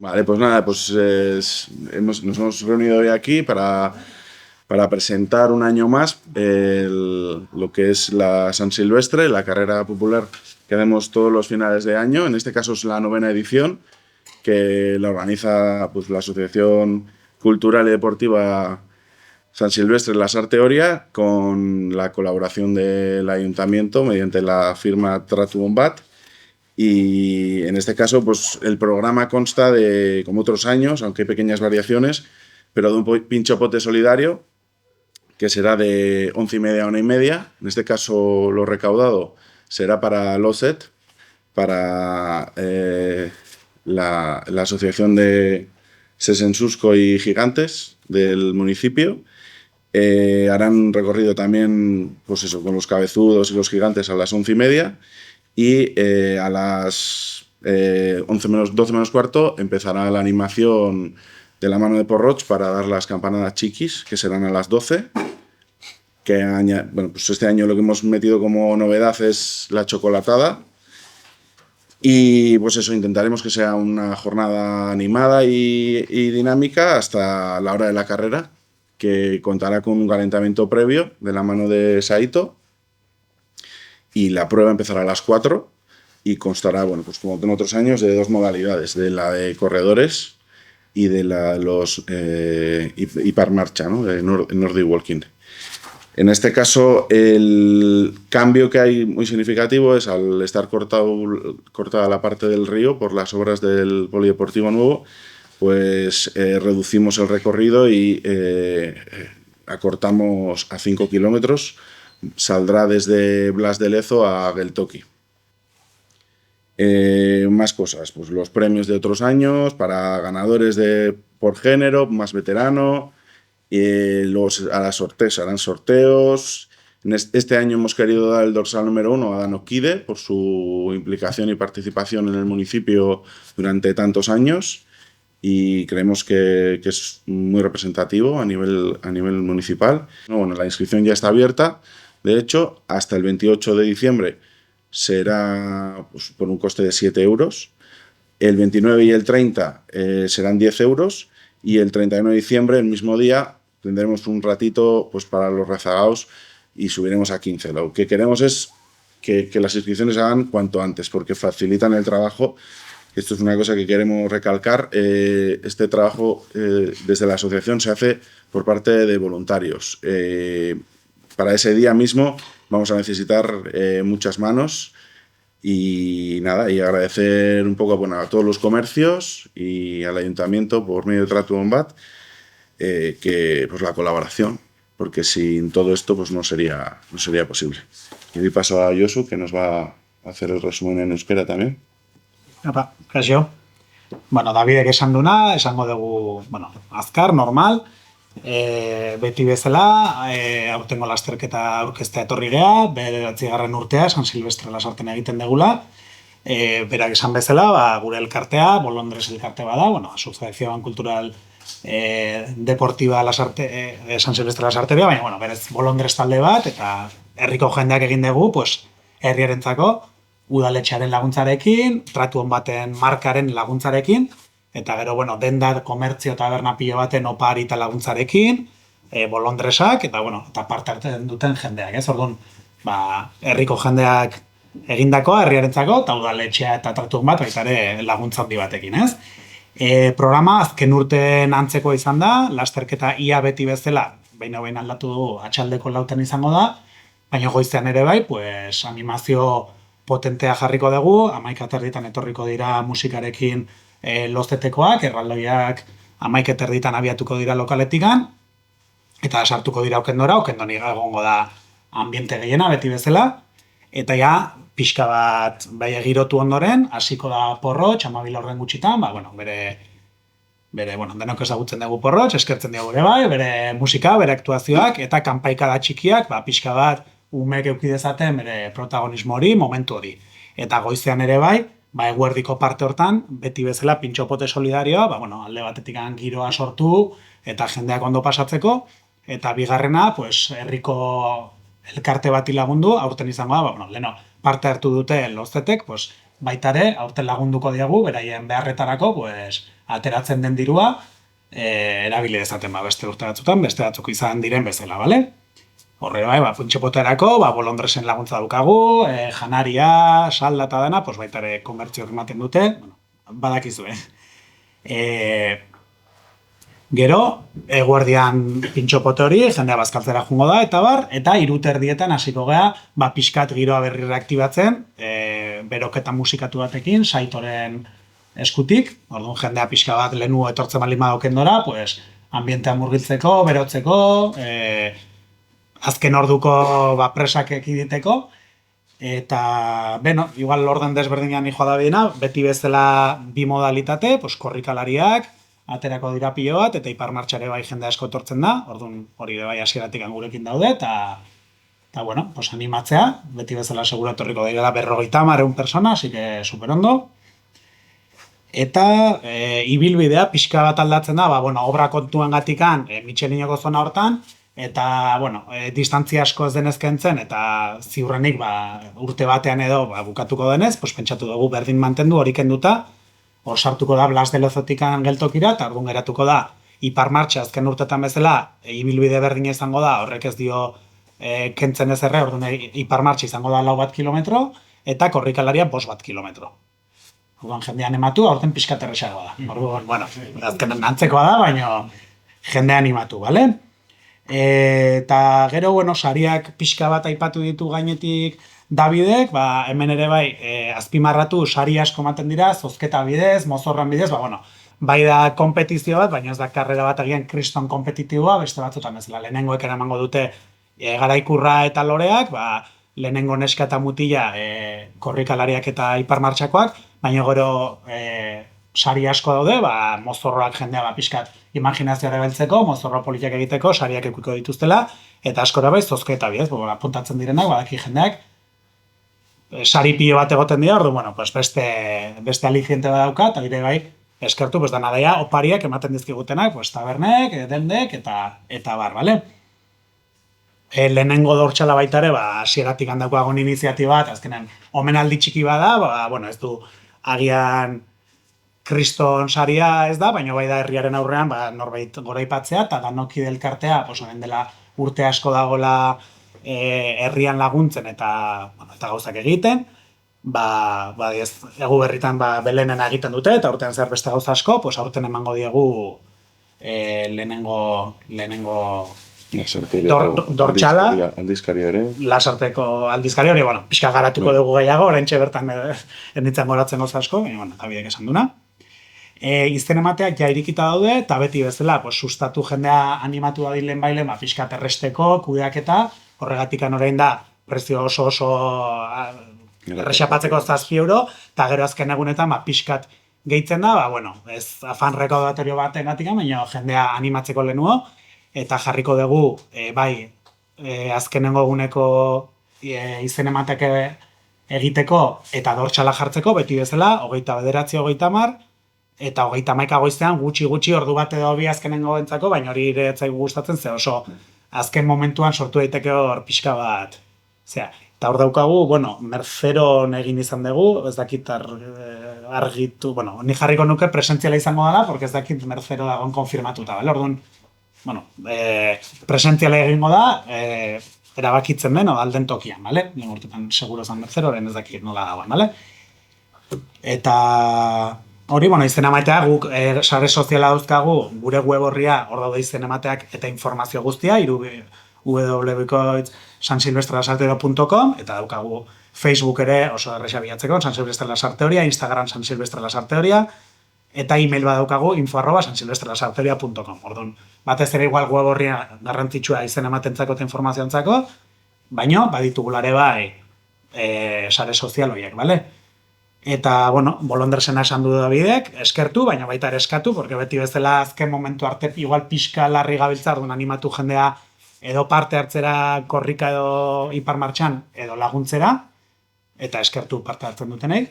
Vale, pues nada, nos hemos reunido hoy aquí para presentar un año más lo que es la San Silvestre, la carrera popular que hacemos todos los finales de año. En este caso es la 9ª edición, que la organiza pues, la Asociación Cultural y Deportiva San Silvestre La Sarteoria, con la colaboración del Ayuntamiento mediante la firma Tratu Bombat. Y en este caso, pues el programa consta de, como otros años, aunque hay pequeñas variaciones, pero de un pincho-pote solidario, que será de 11:30 a 1:30. En este caso, lo recaudado será para LOSET, para la Asociación de Sesensusco y Gigantes del municipio. Harán un recorrido también, pues eso, con los cabezudos y los gigantes a las 11:30. Y a las 12 menos cuarto empezará la animación de la mano de Porroch para dar las campanadas chiquis, que serán a las 12. Bueno, pues este año lo que hemos metido como novedad es la chocolatada. Y pues eso, intentaremos que sea una jornada animada y dinámica hasta la hora de la carrera, que contará con un calentamiento previo de la mano de Saito. Y la prueba empezará a las 4 y constará, bueno, pues como en otros años, de dos modalidades, de la de corredores y de la de los hipermarcha, ¿no? De Nordic Walking. En este caso, el cambio que hay muy significativo es al estar cortada la parte del río por las obras del polideportivo nuevo, pues reducimos el recorrido y acortamos a 5 kilómetros. Saldrá desde Blas de Lezo a Geltoki. Más cosas, pues los premios de otros años para ganadores por género, más veterano. A las sorteos harán sorteos. Este año hemos querido dar el dorsal número 1 a Dano Kide por su implicación y participación en el municipio durante tantos años, y creemos que es muy representativo a nivel municipal. Bueno, la inscripción ya está abierta. De hecho, hasta el 28 de diciembre será pues, por un coste de 7 euros. El 29 y el 30 serán 10 euros. Y el 31 de diciembre, el mismo día, tendremos un ratito pues, para los rezagados y subiremos a 15. Lo que queremos es que las inscripciones se hagan cuanto antes, porque facilitan el trabajo. Esto es una cosa que queremos recalcar. Este trabajo desde la asociación se hace por parte de voluntarios. Para ese día mismo vamos a necesitar muchas manos y nada, y agradecer un poco a todos los comercios y al ayuntamiento por medio de Tratu Bombat pues la colaboración, porque sin todo esto pues no sería posible. Y doy paso a Josu, que nos va a hacer el resumen en euskera también. Apa, kaixo. Bueno, Davidek esan duna, esango dugu, bueno, azkar, normal, beti bezala, aurtengo lasterketa aurkeztea etorri gea, 9. urtea, San Silvestre Lasarten egiten degula. Berak esan bezala, gure elkartea, Bolondres elkarte bada, bueno, Asociación Cultural Deportiva San Silvestre Lasarteria, baina, bueno, berez Bolondres talde bat, eta herriko jendeak egin dugu, pues, herriarentzako, udaletxearen laguntzarekin, Tratu Bombaten markaren laguntzarekin, eta gero, bueno, denda, komertzio taberna pilo baten opari eta laguntzarekin, Bolondresak, eta, bueno, eta parte hartzen duten jendeak, ez? Orduan, herriko jendeak egindakoa, herriarentzako, eta udaletxea eta Tratu Bombat, baita ere laguntza handi batekin, ez? Programa azken urteen antzeko izan da, lasterketa ia beti bezala, behin aldatu dugu atxaldeko 4 izango da, baina goizean ere bai, pues, animazio potentea jarriko dugu, 11:30 etorriko dira musikarekin lozetekoak, erraldoiak 11:30 abiatuko dira lokaletikan, eta sartuko dira okendora, okendoni egongo da ambiente gehiena beti bezala, eta ja, pixka bat bai egirotu ondoren, hasiko da Porroch, 12 horren gutxitan, bueno, bere, bueno, denok ezagutzen dugu Porroch, eskertzen dugu ere bai, bere musika, bere aktuazioak, eta kanpaikada txikiak, pixka bat umek eukidezaten bere protagonismo hori, momentu hori. Eta goizean ere bai, eguerdiko parte hortan, beti bezala pintxopote solidarioa, bueno, alde batetik giroa sortu, eta jendeak ondo pasatzeko, eta bigarrena, pues, herriko elkarte bati lagundu, aurten izango da, bueno, leno, parte hartu dute lozetek, pues, baitare, aurten lagunduko diagu, beraien beharretarako, pues, ateratzen den dirua, erabili dezaten beste urte batzutan, beste batzuk izan diren bezala, bale? Horre bai, puntxepoterako, Bolondresen laguntza daukagu, janaria, salda eta dena, pues baita ere komertzio ematen dute, bueno, badakizu, Gero, eguerdian pintxopote hori, jendea bazkaltzera jungo da, eta bar, eta 3:00 hasiko gea, pixkat giroa berri reaktibatzen, beroketa musikatu batekin, saitoren eskutik, orduan jendea pixka bat lehenu etortzen baldin badauken dora, pues, ambientea murgiltzeko, berotzeko, azken orduko presak ekiditeko, eta, igual orden desberdinean joa da bidena, beti bezala bi modalitate, pues, korrikalariak, aterako dira pilo bat, eta iparmartxare bai jende asko etortzen da, orduan hori de bai hasieratik gurekin daude, eta bueno, pues animatzea, beti bezala segura etorriko daigela 50 persona, así que super ondo. Eta ibilbidea pixka bat aldatzen da, obra kontuan gatikan, Michelineko zona hortan, eta, distantzia asko ez denez kentzen, eta ziurrenik, urte batean edo bukatuko denez, pues pentsatu dugu berdin mantendu hori kenduta, hor sartuko da Blas de Lezotikan geltokira, eta orduan geratuko da iparmartxa azken urtetan bezala, ibilbide berdina izango da, horrek ez dio kentzen ez erre, orduan iparmartxa izango da 4 kilometro, eta korrikalaria 5 kilometro. Orduan jendean ematu, aurten pixkat erresagoa da. Orduan, azkenan antzekoa da, baina jendea animatu, bale? Eta gero, sariak pixka bat aipatu ditu gainetik Davidek, hemen ere bai, azpimarratu sari asko ematen dira, zozketa bidez, mozorran bidez, bai da kompetizio bat, baina ez da karrera bat agian kriston kompetitiboa, beste batzutan bezala, lehenengoek eramango dute garaikurra eta loreak, lehenengo neska eta mutila korrikalariak eta iparmartxakoak, baina gero sari asko daude, mozorroak jendea pixkat imaginazioa beltzeko, mozorro politiak egiteko, sariak ekuiko dituztela, eta askora bai zozketa bidez, apuntatzen direnak, badaki jendeak, sari pilo bat egoten dira, orduan, beste aliziente bat dauka, eta dire bai, eskertu, dana daia, opariak ematen dizkigutenak, tabernek, dendek, eta bar, bale? Lehenengo dortxala baita ere, hasieratik handako agon iniziatiba bat, azkenean, omenaldi txiki bada, ez du agian kriston saria ez da, baina bai da herriaren aurrean, norbait goraipatzea, eta danoki delkartea, onen dela urte asko dagoela herrian laguntzen eta gauzak egiten, egu berritan Belenen egiten dute, eta urtean zer beste gauza asko, aurten emango diegu lehenengo dortxala, aldizkari ere. Lasarteko aldizkari hori, pixka garatuko dugu gehiago, oraintxe bertan enitzen goratzen gauza asko, baina Davidek esan duna. Izten emateak ja irikita daude, eta beti bezala, sustatu jendea animatu da dilen bailen, pixka terresteko, kudeaketa, horregatik orain da, prezio oso errexapatzeko 7 euro, eta gero azken egunetan pixkat gehitzen da, ez afan rekaudatorio baten gatik, baina jendea animatzeko lehenuo, eta jarriko dugu, azkenengo eguneko izen ematek egiteko, eta dortxala jartzeko, beti bezala, 29, 30, eta 31 goizean gutxi ordu bat edo bi azkenengo entzako, baina hori ere etzaigu gustatzen, ze oso azken momentuan sortu daiteke hor pixka bat. Eta hor daukagu, Merceron egin izan dugu, ez dakit argitu, ni jarriko nuke presentziala izango dela, porque ez dakit Mercero dagoen konfirmatuta, bale? Orduan, presentziala egingo da, erabakitzen den, alden tokian, bale? Lehen urtetan seguro zan Merceroren ez dakit nola dagoen, bale? Eta hori, izen ematea, guk sare soziala dauzkagu, gure web horria, hor daude izen emateak eta informazio guztia, www.sansilvestrelasarteoria.com, eta daukagu Facebook ere oso erresa bilatzeko, San Silvestre Lasarteoria, Instagram San Silvestre Lasarteoria, eta email badaukagu info@sansilvestrelasarteoria.com. Orduan, batez ere igual web horria garrantzitsua izen ematentzako eta informazioantzako, baina baditugulare bai sare sozial horiek, bale? Eta, Bolondresena esan du Davidek, eskertu, baina baita ere eskatu, porque beti bezala azken momentu arte igual pixka larri gabiltza, orduan animatu jendea edo parte hartzera korrika edo iparmartxan edo laguntzera, eta eskertu parte hartzen dutenei,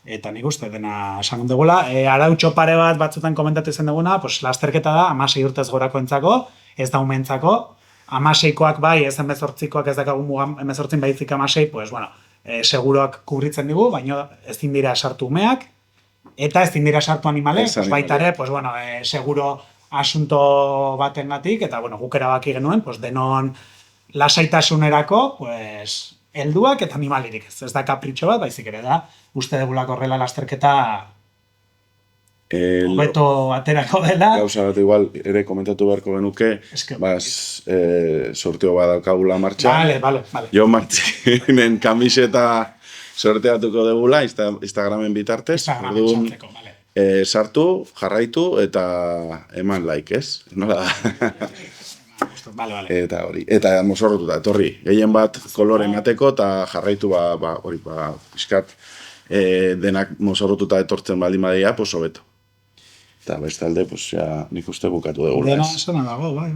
eta nik uste dena esan dugula. Arautxo pare bat batzutan komentatu izan duguna, lasterketa da, 16 urtez gorako entzako, ez da umentzako, 16koak bai, ez 18koak ez dakagu mugan, 18 baitzik 16, seguroak kubritzen digu, baina ezin dira sartu umeak, eta ezin dira sartu animalek, Ez pues baita animalek. ere, pues bueno, seguro asunto batengatik, eta bueno, guk erabaki genuen, pues denon lasaitasunerako, pues helduak eta animalirik ez. Ez da kapritxo bat, baizik ere da, uste degulako horrela lasterketa hobeto aterako dela. Gauza bat igual ere komentatu beharko genuke, Eske, sorteo badaukagula martxan. Vale. Jo Martinen kamiseta sorteatuko degula Instagramen bitartez. Instagramen Orduan, sartzeko, vale. sartu, jarraitu eta eman like, ez? Nola da? Vale. Eta hori. Eta mozorrotuta, etorri. Gehien bat kolore emateko eta jarraitu hori, pixkat denak mozorrotuta etortzen baldin badia, pues hobeto. Eta bestalde, pues ja, nik uste bukatu degula, Dena ez? zona dago, bai.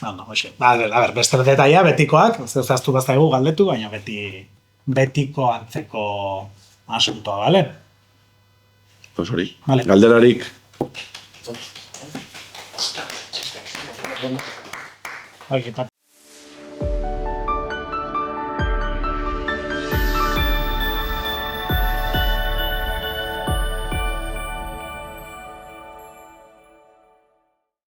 No, hoxe. A ber, beste detaia, betikoak, zehaztu bazaigu galdetu, baina betiko antzeko asuntoa, bale? Pues hori. Vale. Galderarik. Bai,